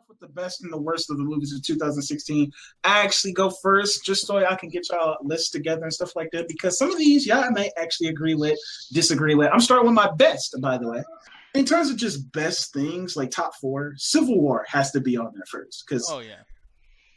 with the best and the worst of the movies of 2016. I actually go first just so I can get y'all lists together and stuff like that, because some of these y'all might actually agree with, disagree with. I'm starting with my best, by the way. In terms of just best things, like top 4, Civil War has to be on there first. Because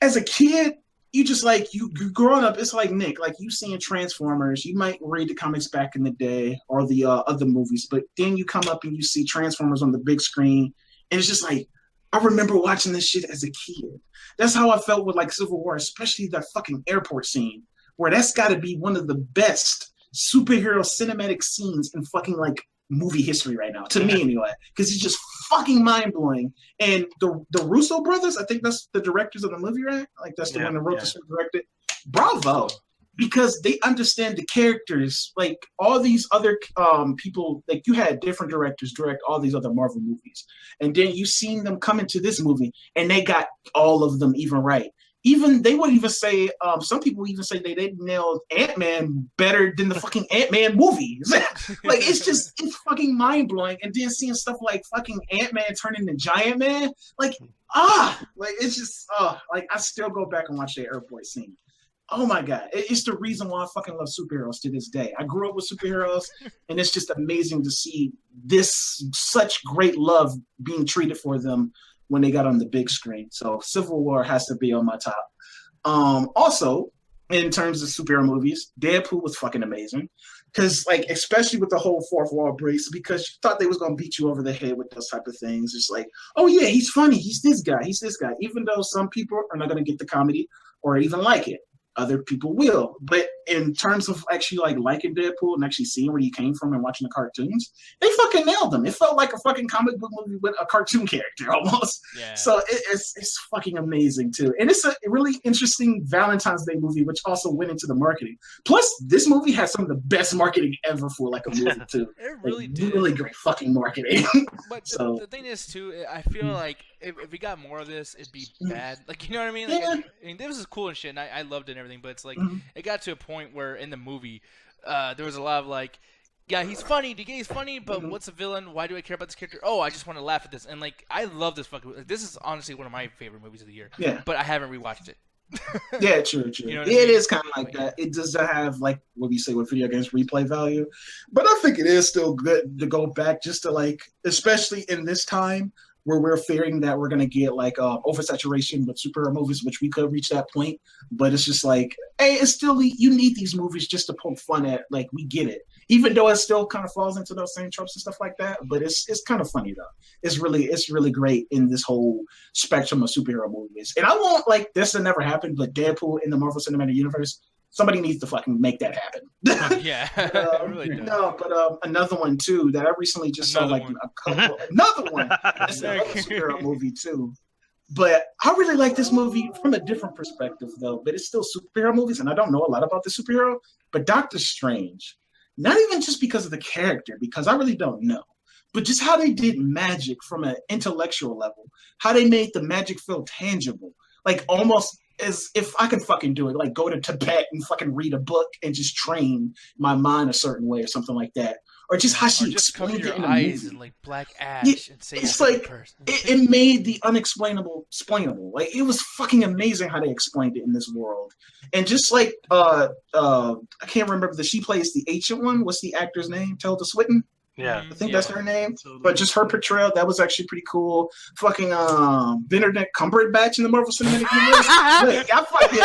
as a kid, you just like, you growing up, it's like Nick, like you seeing Transformers, you might read the comics back in the day or the other movies, but then you come up and you see Transformers on the big screen, and it's just like, I remember watching this shit as a kid. That's how I felt with like Civil War, especially that fucking airport scene, where that's got to be one of the best superhero cinematic scenes in fucking like movie history right now, to me anyway, because it's just fucking mind-blowing. And the Russo brothers, I think that's the directors of the movie, right? Like that's the one that wrote this and directed. Bravo, because they understand the characters. Like all these other people, like you had different directors direct all these other Marvel movies, and then you seen them come into this movie and they got all of them even right. Even they would even say, some people even say they nailed Ant-Man better than the fucking Ant-Man movies. Like it's fucking mind blowing. And then seeing stuff like fucking Ant-Man turn into Giant Man, like it's just like I still go back and watch that airport scene. Oh my god, it's the reason why I fucking love superheroes to this day. I grew up with superheroes, and it's just amazing to see this such great love being treated for them when they got on the big screen. So Civil War has to be on my top. Also, in terms of superhero movies, Deadpool was fucking amazing. Because, like, especially with the whole fourth wall breaks, because you thought they was going to beat you over the head with those type of things. It's like, oh yeah, he's funny. He's this guy. Even though some people are not going to get the comedy or even like it. Other people will. But in terms of actually like liking Deadpool and actually seeing where you came from and watching the cartoons, they fucking nailed them. It felt like a fucking comic book movie with a cartoon character almost. Yeah. So it's fucking amazing too. And it's a really interesting Valentine's Day movie, which also went into the marketing. Plus, this movie has some of the best marketing ever for like a movie too. It really like, did. Really great fucking marketing. But the thing is too, I feel like if we got more of this, it'd be bad. Like, you know what I mean? Like, I mean, this is cool and shit, and I loved it and everything, but it's like, it got to a point where in the movie, there was a lot of like, yeah, he's funny, but what's a villain? Why do I care about this character? Oh, I just want to laugh at this. And like, I love this fucking movie. This is honestly one of my favorite movies of the year. Yeah. But I haven't rewatched it. Yeah, true. You know it is kind of like that. It doesn't have like what we say with video games replay value, but I think it is still good to go back just to like, especially in this time where we're fearing that we're gonna get like oversaturation with superhero movies, which we could reach that point. But it's just like, hey, it's still you need these movies just to poke fun at. Like we get it, even though it still kind of falls into those same tropes and stuff like that. But it's kind of funny though. It's really great in this whole spectrum of superhero movies. And I won't like this to never happen, but Deadpool in the Marvel Cinematic Universe, somebody needs to fucking make that happen. Yeah, really does. No, but another one too that I recently just saw like a couple. Another one. That's another superhero movie too. But I really like this movie from a different perspective though. But it's still superhero movies, and I don't know a lot about the superhero. But Doctor Strange, not even just because of the character, because I really don't know, but just how they did magic from an intellectual level, how they made the magic feel tangible, like almost as if I can fucking do it, like go to Tibet and fucking read a book and just train my mind a certain way or something like that. Or just how she explained it in the movie. And like black ash and say it's like it made the unexplainable explainable. Like it was fucking amazing how they explained it in this world. And just like I can't remember she plays the ancient one. What's the actor's name? Tilda Swinton? Yeah, I think that's her name. But just her portrayal, that was actually pretty cool. Fucking Benedict Cumberbatch in the Marvel Cinematic Universe. Like, I fucking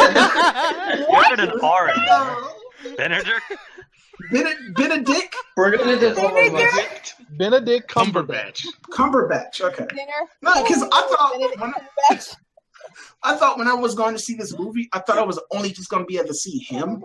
Benedict foreign. Benedict. Benedict Cumberbatch. Cumberbatch. Okay. No, because I thought when I was going to see this movie, I thought I was only just going to be able to see him.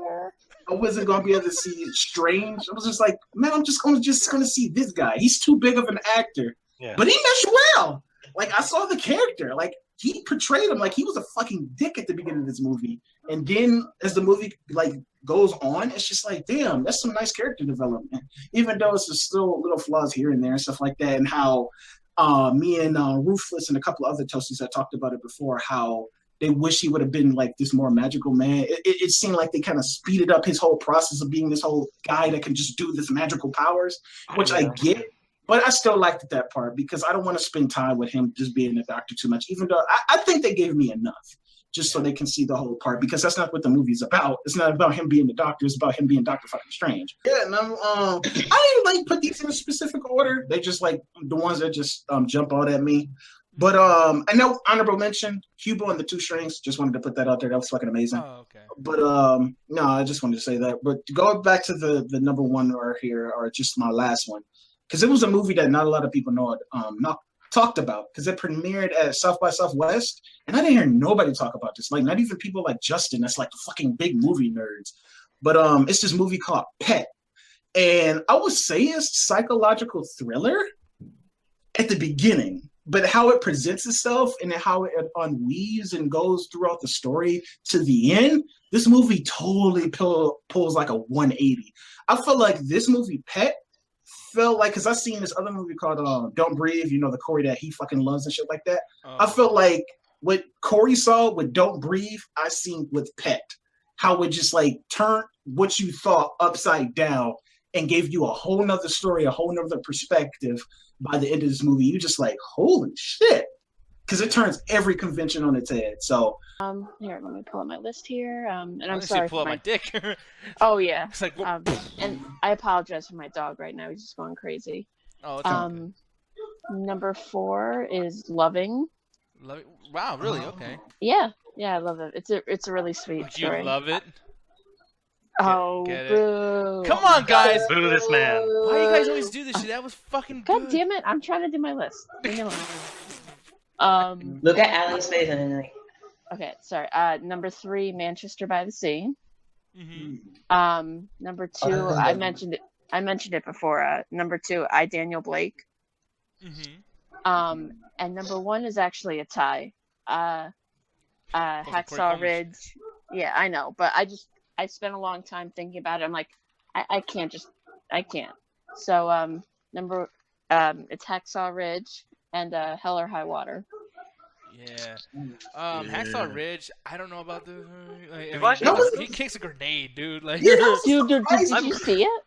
I wasn't going to be able to see Strange. I was just like, man, I'm just going to see this guy. He's too big of an actor. Yeah. But he meshed well. Like, I saw the character. Like, he portrayed him like he was a fucking dick at the beginning of this movie. And then as the movie, like, goes on, it's just like, damn, that's some nice character development. Even though it's still little flaws here and there and stuff like that. And how me and Ruthless and a couple of other toasties had talked about it before, how they wish he would have been like this more magical man. It seemed like they kind of speeded up his whole process of being this whole guy that can just do this magical powers, which I get. But I still liked that part because I don't want to spend time with him just being a doctor too much, even though I think they gave me enough just so they can see the whole part, because that's not what the movie's about. It's not about him being the doctor. It's about him being Dr. fucking Strange. Yeah, and I didn't like put these in a specific order. They just like the ones that just jump out at me. But I know honorable mention, Hubo and the Two Strings. Just wanted to put that out there. That was fucking amazing. Oh, okay. But no, I just wanted to say that. But going back to the number one or here, or just my last one, because it was a movie that not a lot of people know not talked about, because it premiered at South by Southwest, and I didn't hear nobody talk about this. Like, not even people like Justin, that's like the fucking big movie nerds. But it's this movie called Pet, and I would say it's psychological thriller at the beginning, but how it presents itself and how it unweaves and goes throughout the story to the end, this movie totally pulls like a 180. I feel like this movie, Pet, felt like, because I seen this other movie called Don't Breathe, you know, the Corey that he fucking loves and shit like that. I felt like what Corey saw with Don't Breathe, I seen with Pet. How it just like turned what you thought upside down and gave you a whole nother story, a whole nother perspective by the end of this movie. You just like, holy shit. Because it turns every convention on its head. So here, let me pull up my list here. And I'm sorry. Pull for up my dick. Oh yeah. It's like, and I apologize for my dog right now. He's just going crazy. Oh, it's okay. Number 4 is Loving. Wow, really? Okay. Yeah, I love it. It's a really sweet story. You love it? Oh, get boo. Come on, guys. Boo this man. Why do you guys always do this shit? That was fucking good. God damn it. I'm trying to do my list. Look at Alan's face and then like. Okay, sorry. Number 3, Manchester by the Sea. Mm-hmm. Number 2, I mentioned it before. Number 2, I, Daniel Blake. Mm-hmm. And number 1 is actually a tie. Hacksaw Ridge. Yeah, I know, but I spent a long time thinking about it. I'm like, I can't. So it's Hacksaw Ridge and Hell or High Water. Yeah. Hacksaw Ridge, I don't know about the he kicks a grenade, dude. Like, dude, did you see it?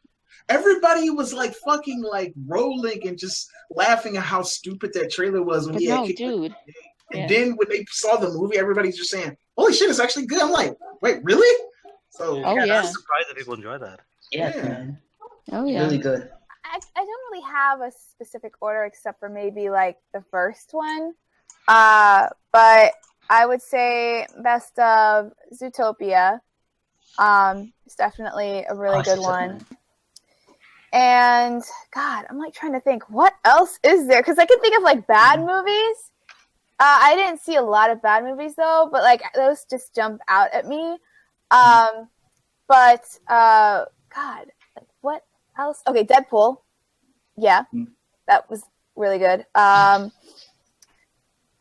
Everybody was like fucking like rolling and just laughing at how stupid that trailer was when dude. And then when they saw the movie, everybody's just saying, "Holy shit, it's actually good." I'm like, "Wait, really?" So I'm surprised that people enjoy that. Yeah, man. Oh yeah, really good. I don't really have a specific order except for maybe like the first one. But I would say best of Zootopia. It's definitely a really good one. And God, I'm like trying to think what else is there, because I can think of like bad movies. I didn't see a lot of bad movies though, but like those just jump out at me. But God, like what else? Okay, Deadpool. Yeah, that was really good.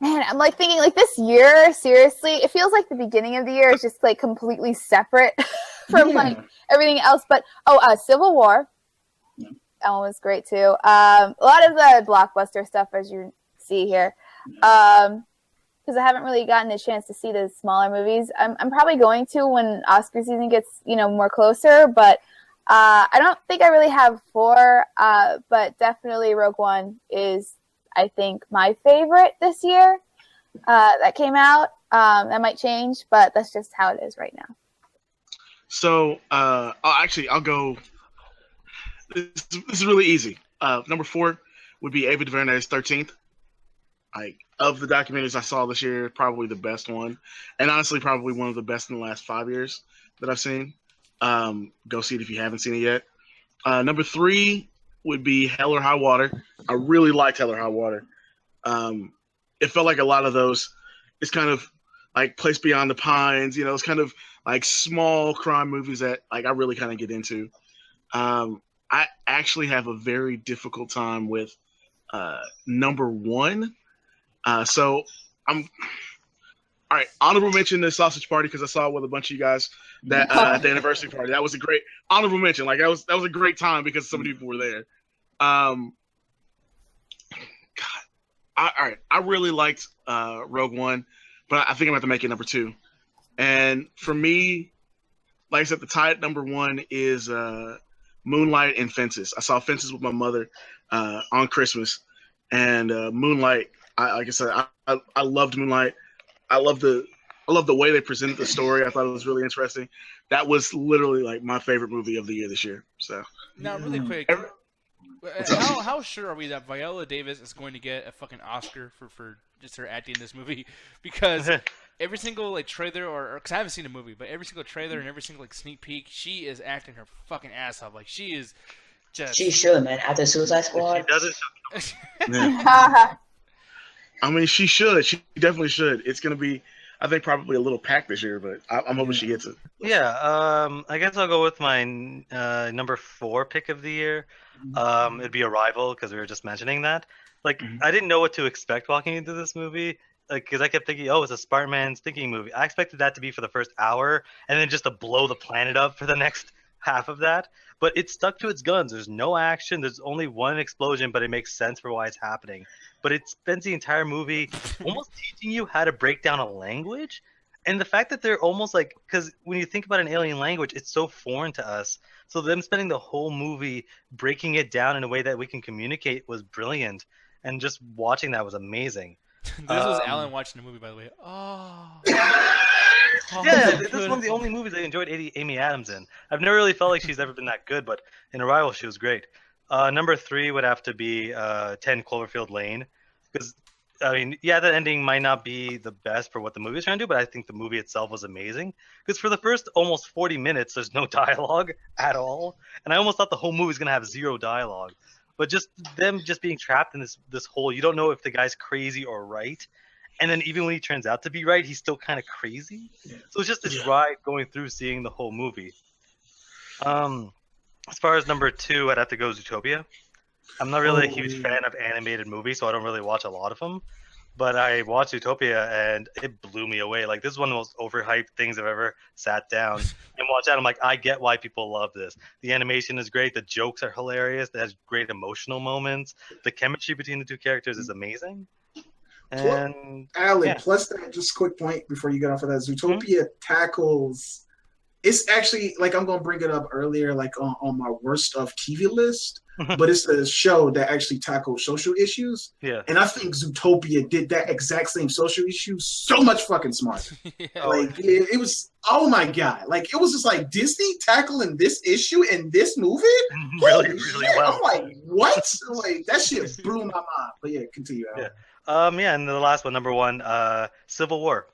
Man, I'm like thinking like this year, seriously, it feels like the beginning of the year is just like completely separate from like everything else. But Civil War, that one was great too. A lot of the blockbuster stuff, as you see here, because I haven't really gotten a chance to see the smaller movies. I'm probably going to when Oscar season gets more closer, but I don't think I really have 4. But definitely Rogue One is, I think, my favorite this year that came out. That might change, but that's just how it is right now. So, I'll go. This is really easy. Number 4 would be Ava DuVernay's 13th. Of the documentaries I saw this year, probably the best one. And honestly, probably one of the best in the last 5 years that I've seen. Go see it if you haven't seen it yet. Number 3 would be Hell or High Water. I really liked Hell or High Water. It felt like a lot of those, it's kind of like Place Beyond the Pines, it's kind of like small crime movies that like I really kind of get into. I actually have a very difficult time with number 1. So I'm all right. Honorable mention the Sausage Party, because I saw it with a bunch of you guys that at the anniversary party. That was a great honorable mention. Like that was a great time because so many people were there. All right. I really liked Rogue One, but I think I'm going to make it number 2. And for me, like I said, the tie at number 1 is Moonlight and Fences. I saw Fences with my mother on Christmas, and Moonlight. Like I said, I loved Moonlight. I love the way they presented the story. I thought it was really interesting. That was literally like my favorite movie of the year this year. So now, really quick, how sure are we that Viola Davis is going to get a fucking Oscar for just her acting in this movie? Because every single like trailer, or because I haven't seen the movie, but every single trailer and every single like sneak peek, she is acting her fucking ass off. Like she is just. She should, man. After Suicide Squad. She doesn't. yeah. I mean, she should. She definitely should. It's gonna be, I think, probably a little packed this year, but I'm hoping she gets it. Yeah, I guess I'll go with my number 4 pick of the year. It'd be Arrival, because we were just mentioning that. Like, I didn't know what to expect walking into this movie, like, because I kept thinking, oh, it's a Spartan thinking movie. I expected that to be for the first hour, and then just to blow the planet up for the next half of that. But it stuck to its guns. There's no action. There's only one explosion, but it makes sense for why it's happening. But it spends the entire movie almost teaching you how to break down a language. And the fact that they're almost like, because when you think about an alien language, it's so foreign to us. So them spending the whole movie breaking it down in a way that we can communicate was brilliant. And just watching that was amazing. This was Alan watching the movie, by the way. Oh. Yeah, this is one of the only movies I enjoyed Amy Adams in. I've never really felt like she's ever been that good, but in Arrival, she was great. Number 3 would have to be 10 Cloverfield Lane. Because, I mean, yeah, that ending might not be the best for what the movie is trying to do, but I think the movie itself was amazing. Because for the first almost 40 minutes, there's no dialogue at all. And I almost thought the whole movie was going to have 0 dialogue. But just them just being trapped in this hole, you don't know if the guy's crazy or right. And then even when he turns out to be right, he's still kind of crazy. Yeah. So it's just this ride going through seeing the whole movie. As far as number 2, I'd have to go Zootopia. I'm not really a huge fan of animated movies, so I don't really watch a lot of them. But I watched Zootopia, and it blew me away. Like, this is one of the most overhyped things I've ever sat down and watched that. I'm like, I get why people love this. The animation is great. The jokes are hilarious. It has great emotional moments. The chemistry between the two characters is amazing. And Alan, plus that, just quick point before you get off of that, Zootopia tackles, it's actually, like, I'm going to bring it up earlier, like on my worst of TV list, but it's a show that actually tackles social issues. Yeah. And I think Zootopia did that exact same social issue so much fucking smart. Like, it was, oh my God. Like, it was just like Disney tackling this issue in this movie? Really well. I'm like, what? Like, that shit blew my mind. But yeah, continue, Alan. And the last one, number 1, Civil War.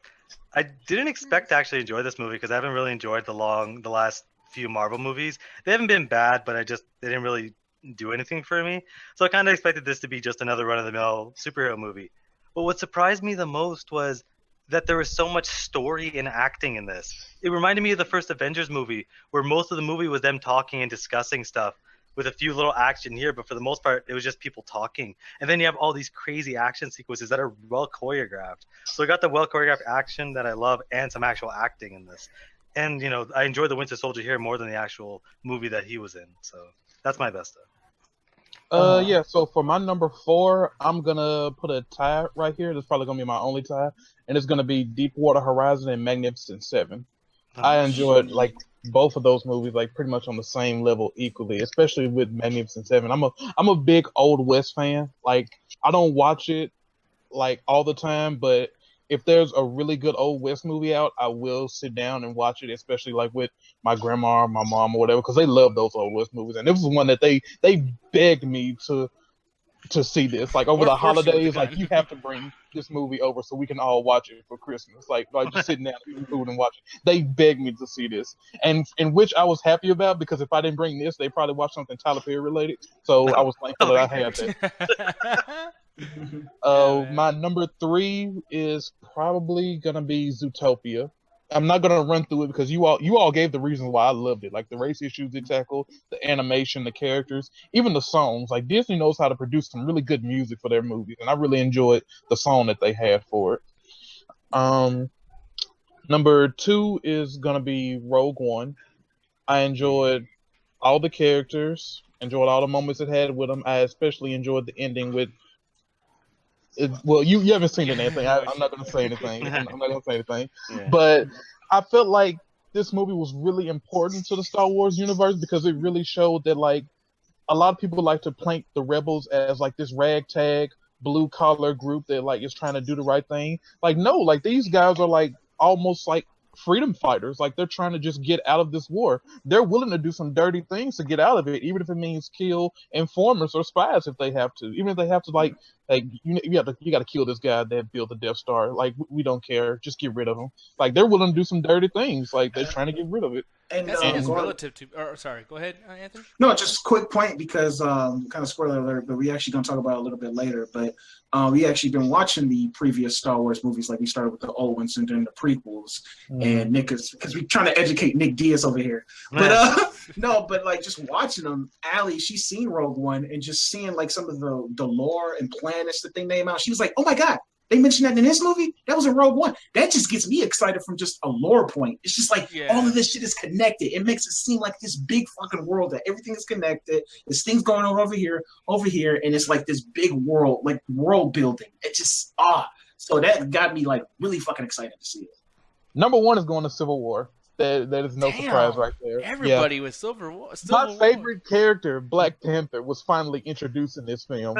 I didn't expect to actually enjoy this movie because I haven't really enjoyed the last few Marvel movies. They haven't been bad, but they didn't really do anything for me. So I kind of expected this to be just another run-of-the-mill superhero movie. But what surprised me the most was that there was so much story and acting in this. It reminded me of the first Avengers movie, where most of the movie was them talking and discussing stuff, with a few little action here, but for the most part, it was just people talking. And then you have all these crazy action sequences that are well choreographed. So I got the well choreographed action that I love and some actual acting in this. And, I enjoyed the Winter Soldier here more than the actual movie that he was in. So that's my best stuff. So for my number 4, I'm going to put a tie right here. That's probably going to be my only tie. And it's going to be Deepwater Horizon and Magnificent Seven. I enjoyed, both of those movies, pretty much on the same level equally, especially with Magnificent Seven. I'm a big Old West fan. I don't watch it all the time, but if there's a really good Old West movie out, I will sit down and watch it, especially with my grandma or my mom or whatever, because they love those Old West movies. And this was one that they begged me to see this. Over the holidays, you have to bring this movie over so we can all watch it for Christmas. Just sitting down eating food and watching. They begged me to see this, and in which I was happy about, because if I didn't bring this, they probably watched something Tyler Perry related. So I was thankful that I had that. My number 3 is probably gonna be Zootopia. I'm not gonna run through it because you all gave the reasons why I loved it, the race issues it tackled, the animation, the characters, even the songs. Disney knows how to produce some really good music for their movies, and I really enjoyed the song that they had for it. Number 2 is gonna be Rogue One. I enjoyed all the characters, enjoyed all the moments it had with them. I especially enjoyed the ending with. Well, you haven't seen anything. I'm not going to say anything. I'm not going to say anything. Yeah. But I felt like this movie was really important to the Star Wars universe because it really showed that like a lot of people like to paint the rebels as like this ragtag blue collar group that like is trying to do the right thing. Like no, like these guys are like almost like freedom fighters. Like they're trying to just get out of this war. They're willing to do some dirty things to get out of it, even if it means kill informers or spies if they have to. Even if they have to like you got to kill this guy that built the Death Star. Like we don't care, just get rid of him. Like they're willing to do some dirty things. Like they're trying to get rid of it. And it's relative to. Or, sorry, go ahead, Anthony. No, just a quick point because kind of spoiler alert, but we actually gonna talk about it a little bit later. But we actually been watching the previous Star Wars movies, like we started with the old ones and then the prequels. And Nick is because we're trying to educate Nick Diaz over here. But no, but like just watching them, Allie, she's seen Rogue One and just seeing like some of the lore and planets that they name out. She was like, oh my god. They mentioned that in this movie. That was in Rogue One. That just gets me excited from just a lore point. It's just like all of this shit is connected. It makes it seem like this big fucking world that everything is connected. There's things going on over here, and it's like this big world, like world building. It just so that got me like really fucking excited to see it. Number one is going to Civil War. That is no surprise right there. Everybody with Civil War. My favorite character, Black Panther, was finally introduced in this film.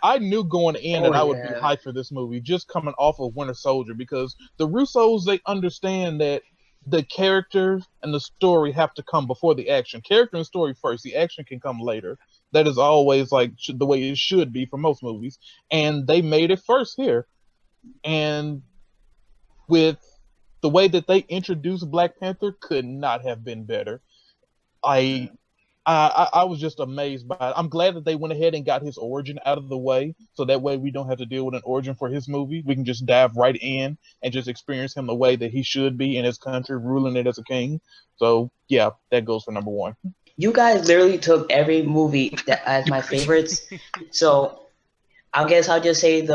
I knew going in that I would be hyped for this movie, just coming off of Winter Soldier, because the Russos, they understand that the character and the story have to come before the action. Character and story first. The action can come later. That is always like the way it should be for most movies. And they made it first here. And with the way that they introduced Black Panther could not have been better. I was just amazed by it. I'm glad that they went ahead and got his origin out of the way, so that way we don't have to deal with an origin for his movie. We can just dive right in and just experience him the way that he should be in his country, ruling it as a king. So yeah, that goes for number one. You guys literally took every movie as my favorites. So I guess I'll just say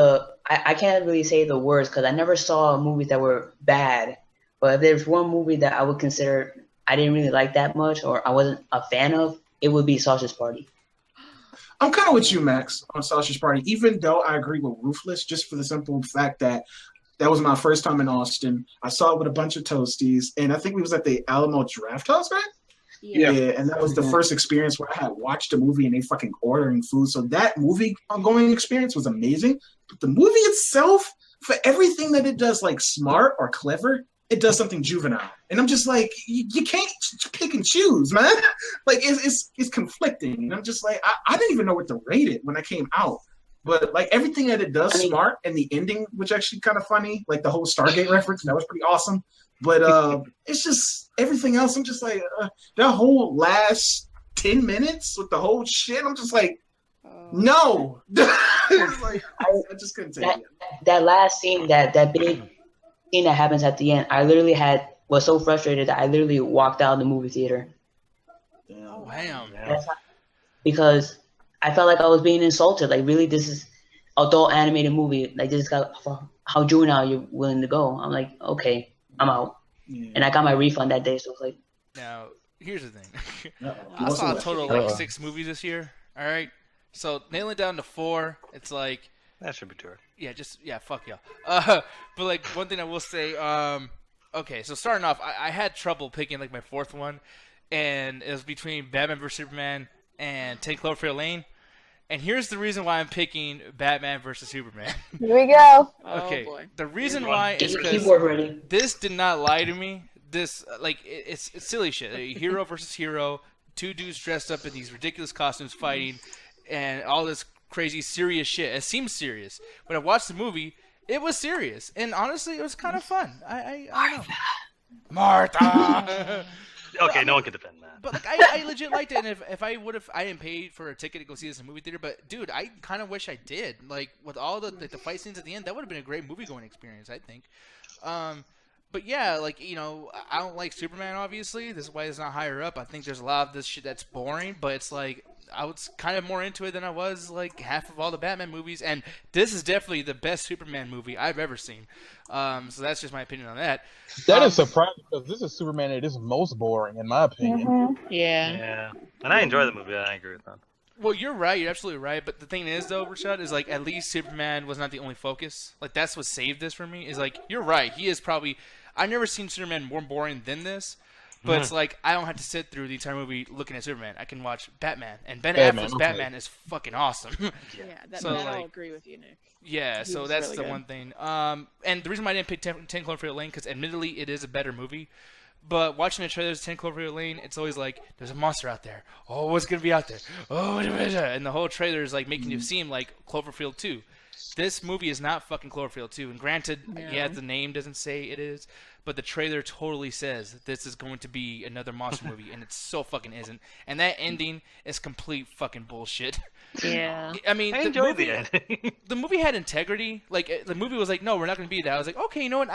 I can't really say the words because I never saw movies that were bad. But if there's one movie that I would consider I didn't really like that much or I wasn't a fan of, it would be Sausage Party. I'm kind of with you, Max, on Sausage Party, even though I agree with Ruthless, just for the simple fact that was my first time in Austin. I saw it with a bunch of toasties, and I think we was at the Alamo Draft House, right? Yeah, and that was the first experience where I had watched a movie and they fucking ordering food. So that movie ongoing experience was amazing. But the movie itself, for everything that it does, like smart or clever, it does something juvenile. And I'm just like, you can't pick and choose, man. Like it's conflicting. And I'm just like, I didn't even know what to rate it when I came out. But like everything that it does smart, and the ending, which actually kind of funny, like the whole Stargate reference, that was pretty awesome. But it's just everything else. I'm just like that whole last 10 minutes with the whole shit. I'm just like, no. Like, I just couldn't take it. That last scene, that big scene that happens at the end, I literally was so frustrated that I literally walked out of the movie theater. Damn. Because I felt like I was being insulted. Like, really, this is adult animated movie. Like, this is how juvenile you're willing to go. I'm like, okay. I'm out. And I got my refund that day, so it's like. Now, here's the thing. I saw a total of like 6 movies this year. All right, so nailing down to 4, it's like that should be true. Yeah, fuck y'all. But like one thing I will say, okay, so starting off, I had trouble picking like my 4th one, and it was between Batman vs Superman and 10 Cloverfield Lane. And here's the reason why I'm picking Batman versus Superman. Here we go. Okay, boy. the reason why is because this did not lie to me. This it's silly shit. A hero versus hero, 2 dudes dressed up in these ridiculous costumes fighting, and all this crazy serious shit. It seems serious. When I watched the movie, it was serious, and honestly, it was kind of fun. I don't know. Martha. Okay, no one can defend that. But like, I legit liked it, and if I would have, I didn't pay for a ticket to go see this in a movie theater. But dude, I kind of wish I did. Like with all the fight scenes at the end, that would have been a great movie going experience, I think. But yeah, like I don't like Superman. Obviously, this is why it's not higher up. I think there's a lot of this shit that's boring. But it's like I was kind of more into it than I was like half of all the Batman movies, and this is definitely the best Superman movie I've ever seen. So that's just my opinion on that. That is surprising because this is Superman that is most boring in my opinion. Mm-hmm. Yeah. Yeah, and I enjoy the movie. I agree with that. Well, you're right. You're absolutely right. But the thing is, though, Rashad, is like at least Superman was not the only focus. Like that's what saved this for me. Is like you're right. He is probably. I've never seen Superman more boring than this. But it's like I don't have to sit through the entire movie looking at Superman. I can watch Batman, and Ben Affleck's Batman is fucking awesome. I'll agree with you, Nick. Yeah, so that's really the one thing. And the reason why I didn't pick 10 Cloverfield Lane, because admittedly it is a better movie. But watching the trailers of 10 Cloverfield Lane, it's always like, there's a monster out there. Oh, what's going to be out there? Oh, and the whole trailer is like making you seem like Cloverfield 2. This movie is not fucking Cloverfield 2. And granted, the name doesn't say it is, but the trailer totally says that this is going to be another monster movie, and it so fucking isn't. And that ending is complete fucking bullshit. Yeah. I mean, I enjoyed the ending. The movie had integrity. Like, the movie was like, no, we're not going to be that. I was like, okay, you know what?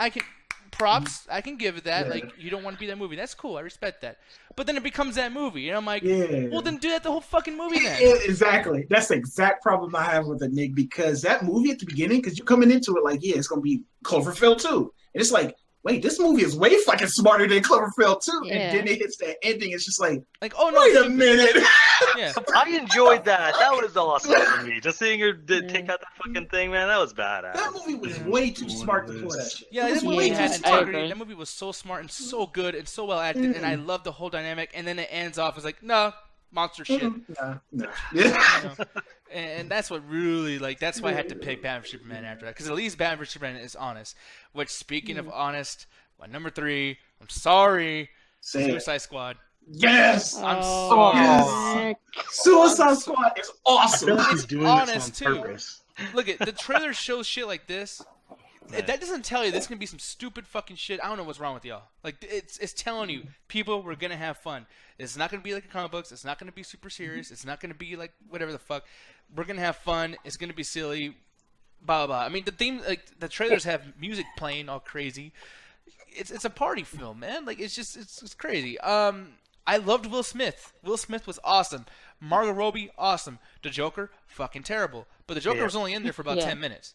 Props, I can give it that. Yeah. Like, you don't want to be that movie. That's cool. I respect that. But then it becomes that movie, and I'm like, well, then do that the whole fucking movie then. Exactly. That's the exact problem I have with it, Nick, because that movie at the beginning, because you're coming into it like, it's going to be Cloverfield 2. And it's like, wait, this movie is way fucking smarter than Cloverfield 2. Yeah. And then it hits that ending. It's just like oh, no, wait a minute. Yeah. I enjoyed that. That was awesome for me. Just seeing her take out that fucking thing, man, that was badass. That movie was way too smart to pull that shit. Yeah, that movie had integrity. That movie was so smart and so good and so well acted, and I loved the whole dynamic. And then it ends off as like, no, monster shit. No. And that's what really, that's why I had to pick Batman vs Superman after that. Because at least Batman vs Superman is honest. Which, speaking of honest, my number 3, I'm sorry, Suicide Squad. Yes! I'm sorry. Yes. Suicide Squad is awesome. I feel like he's doing this on purpose. Look, the trailer shows shit like this. That doesn't tell you this is going to be some stupid fucking shit. I don't know what's wrong with y'all. Like, it's telling you, people, we're going to have fun. It's not going to be like a comic books. It's not going to be super serious. It's not going to be like whatever the fuck. We're going to have fun. It's going to be silly. Blah, blah, blah. I mean, the theme, the trailers have music playing all crazy. It's a party film, man. Like, it's crazy. I loved Will Smith. Will Smith was awesome. Margot Robbie, awesome. The Joker, fucking terrible. But the Joker was only in there for about 10 minutes.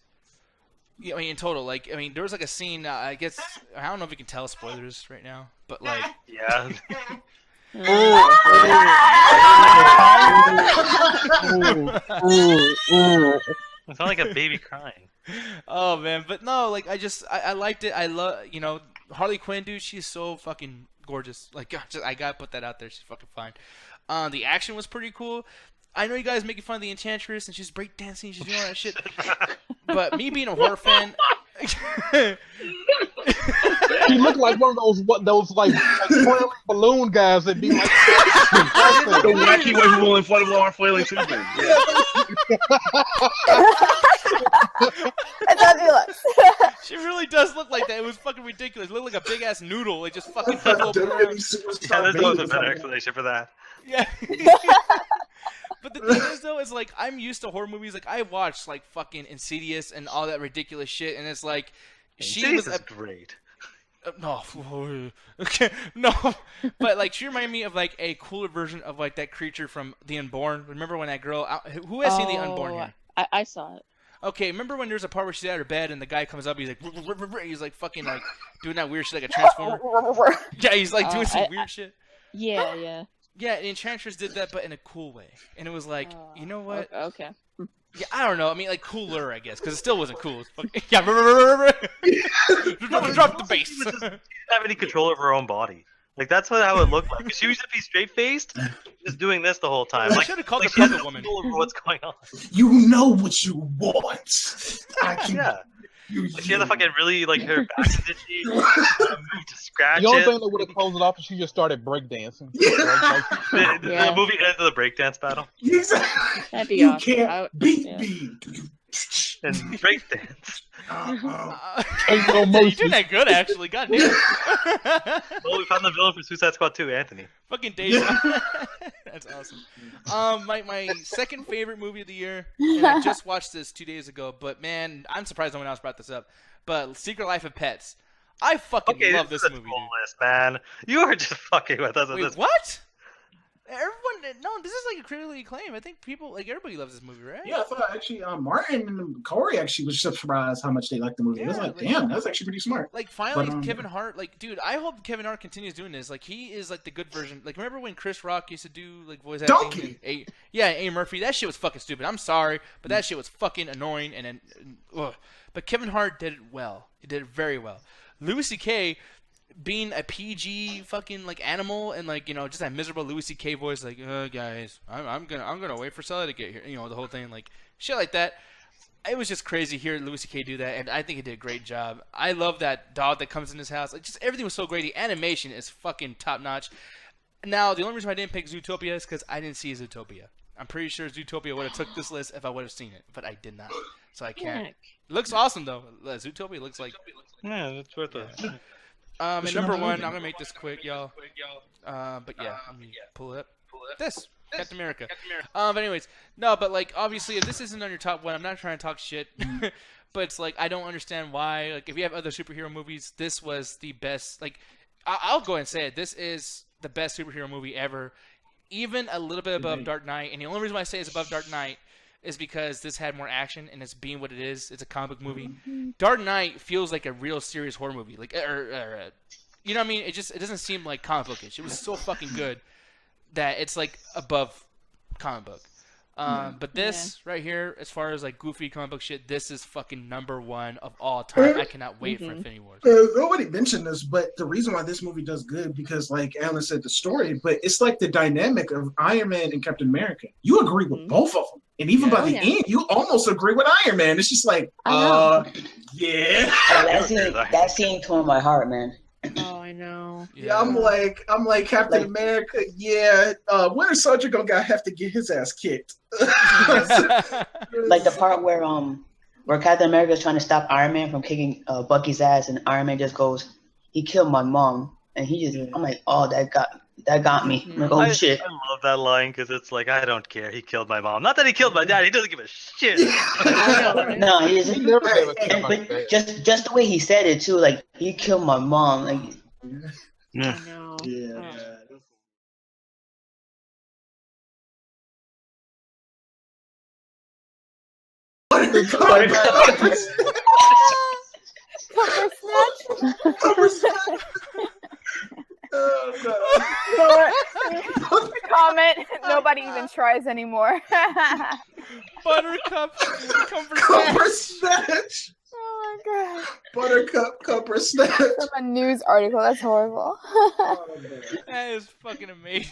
Yeah, I mean, in total, there was a scene. I guess I don't know if we can tell spoilers right now, but yeah. It's not like a baby crying. Oh man, but no, I liked it. I love, Harley Quinn, dude. She's so fucking gorgeous. I gotta put that out there. She's fucking fine. The action was pretty cool. I know you guys making fun of the Enchantress and she's breakdancing, she's doing all that shit. But me being a horror fan, she looked like one of those flailing balloon guys that be like the wacky way who will inflatable arm flailing too. That's fabulous. She really does look like that. It was fucking ridiculous. It looked like a big ass noodle. It just fucking fell over. There's always a better explanation for that. Yeah. But the thing is, though, is I'm used to horror movies. I watched fucking Insidious and all that ridiculous shit, and it's she was great. No, okay, no, but she reminded me of a cooler version of that creature from The Unborn. Remember when that girl? Who has seen The Unborn here? I saw it. Okay, remember when there's a part where she's at her bed and the guy comes up, he's fucking doing that weird shit like a transformer. Yeah, he's doing some weird shit. Yeah. Yeah, and Enchantress did that, but in a cool way. And it was you know what? Okay. Yeah, I don't know. I mean, cooler, I guess, because it still wasn't cool. Yeah, drop the bass. She didn't have any control over her own body. That's how it looked like. She used to be straight-faced, just doing this the whole time. I should have called the puppet woman. Over what's going on. You know what you want. Yeah. She had the fucking really, her back is itchy, to scratch The only it. thing that would have closed it off is she just started breakdancing. The movie ended with a breakdance battle. Exactly. That'd be you awesome. can't beat me. And breakdance. You did that good, actually. God damn. Well, we found the villain for Suicide Squad 2, Anthony. Fucking Deja. That's awesome. My second favorite movie of the year, and I just watched this 2 days ago, but man, I'm surprised no one else brought this up. But Secret Life of Pets. I fucking love this movie, dude. List, man. You are just fucking with us. Wait, what? Everyone, no, this is a critically acclaimed. I think people, everybody loves this movie, right? Yeah, I thought actually Martin and Corey actually was surprised how much they liked the movie. Yeah, I was damn, that's actually pretty smart. Finally, Kevin Hart, dude, I hope Kevin Hart continues doing this. He is the good version. Remember when Chris Rock used to do voice acting? Donkey. A Murphy. That shit was fucking stupid. I'm sorry, but that shit was fucking annoying. But Kevin Hart did it well. He did it very well. Louis C.K. being a PG fucking like animal and like just that miserable Louis C.K. voice like guys I'm gonna wait for Sully to get here, the whole thing, like shit like that. It was just crazy hearing Louis C.K. do that, and I think he did a great job. I love that dog that comes in his house. Like just everything was so great. The animation is fucking top notch. Now the only reason I didn't pick Zootopia is because I didn't see Zootopia. I'm pretty sure Zootopia would have took this list if I would have seen it, but I did not, so I can't. It looks awesome though. Zootopia looks like it's worth it. And number one, I'm gonna make this quick, y'all. But yeah, let me pull it up. This Captain America. But anyways, no, but like obviously, if this isn't on your top one, I'm not trying to talk shit. But it's like I don't understand why. Like if you have other superhero movies, this was the best. Like I'll go ahead and say it. This is the best superhero movie ever. Even a little bit above Dark Knight. And the only reason why I say it's above Dark Knight is because this had more action and it's being what it is. It's a comic book movie. Dark Knight feels like a real serious horror movie. Like, you know what I mean? It doesn't seem like comic bookish. It was so fucking good that it's like above comic book. But this right here, as far as like goofy comic book shit, this is fucking number one of all time. I cannot wait for Infinity Wars. Nobody mentioned this, but the reason why this movie does good because, like Alan said, the story, but it's like the dynamic of Iron Man and Captain America. You agree with both of them, and even by the end, you almost agree with Iron Man. It's just like, yeah. That scene tore my heart, man. Oh, I know. Yeah, I'm like Captain America. Yeah, Winter Soldier gonna have to get his ass kicked. Like the part where Captain America is trying to stop Iron Man from kicking Bucky's ass, and Iron Man just goes, "He killed my mom," and I'm like, "Oh, that got me." I'm like, oh shit! I love that line because it's like, I don't care. He killed my mom. Not that he killed my dad. He doesn't give a shit. No, he isn't. But just the way he said it too, like he killed my mom. Like, yeah. I know. Yeah. Cover snatch. Comment. Nobody even tries anymore. Buttercup Cover snatch. Oh my god. Buttercup cover snatch. From a news article. That's horrible. Oh, That is fucking amazing.